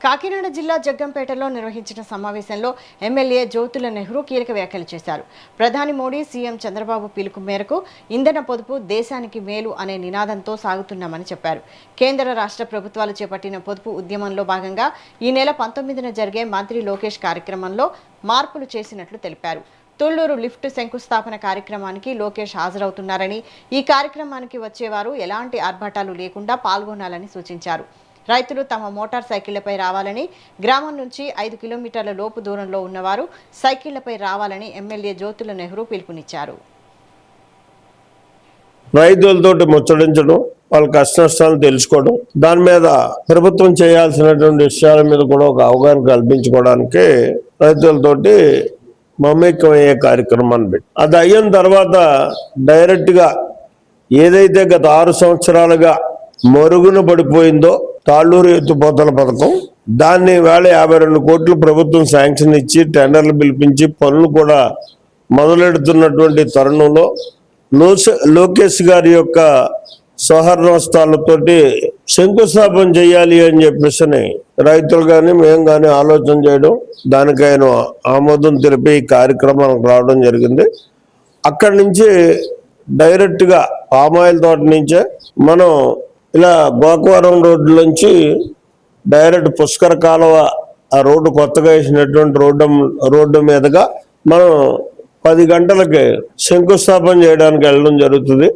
కాకినాడ జిల్లా జగ్గంపేటలో నిర్వహించిన సమావేశంలో ఎమ్మెల్యే జ్యోతుల నెహ్రూ కీలక వ్యాఖ్యలు చేశారు. ప్రధాని మోడీ, సీఎం చంద్రబాబు పిలుపు మేరకు ఇంధన పొదుపు దేశానికి మేలు అనే నినాదంతో సాగుతున్నామని చెప్పారు. కేంద్ర రాష్ట్ర ప్రభుత్వాలు చేపట్టిన పొదుపు ఉద్యమంలో భాగంగా ఈ నెల 19న జరిగే మంత్రి లోకేష్ కార్యక్రమంలో మార్పులు చేసినట్లు తెలిపారు. తుళ్లూరు లిఫ్ట్ శంకుస్థాపన కార్యక్రమానికి లోకేష్ హాజరవుతున్నారని, ఈ కార్యక్రమానికి వచ్చేవారు ఎలాంటి ఆర్భాటాలు లేకుండా పాల్గొనాలని సూచించారు. రైతులు తమ మోటార్ సైకిళ్లపై రావాలని, గ్రామం నుంచి 5 కిలోమీటర్ల లోపు దూరంలో ఉన్నవారు సైకిళ్లపై రావాలని ఎమ్మెల్యే జ్యోతుల నెహ్రూ పిలుపునిచ్చారు. రైతులతోటి ముచ్చడించడం, వాళ్ళ కష్టనష్టాలు తెలుసుకోవడం, దాని మీద ప్రభుత్వం చేయాల్సినటువంటి విషయాల మీద కూడా ఒక అవగాహన కల్పించుకోవడానికి రైతులతోటి మమేకమయ్యే కార్యక్రమాన్ని పెట్టి, అది అయిన తర్వాత డైరెక్ట్గా ఏదైతే గత 6 సంవత్సరాలుగా మరుగున పడిపోయిందో తాళ్ళూరు ఎత్తిపోతల పథకం, దాన్ని వేళ 52 కోట్లు ప్రభుత్వం శాంక్షన్ ఇచ్చి టెండర్లు పిలిపించి పనులు కూడా మొదలెడుతున్నటువంటి తరుణంలో లోకేష్ గారి యొక్క సహర్నస్తాలతోటి శంకుస్థాపన చేయాలి అని చెప్పేసి రైతులు కానీ మేము కానీ ఆలోచన చేయడం, దానికి ఆయన ఆమోదం తెలిపి ఈ కార్యక్రమానికి రావడం జరిగింది. అక్కడి నుంచి డైరెక్ట్గా పామాయిల్ తోట నుంచే మనం ఇలా గోకవరం రోడ్డు నుంచి డైరెక్ట్ పుష్కర కాలువ ఆ రోడ్డు కొత్తగా వేసినటువంటి రోడ్డు మీదుగా మనం 10 గంటలకి శంకుస్థాపన చేయడానికి వెళ్ళడం జరుగుతుంది.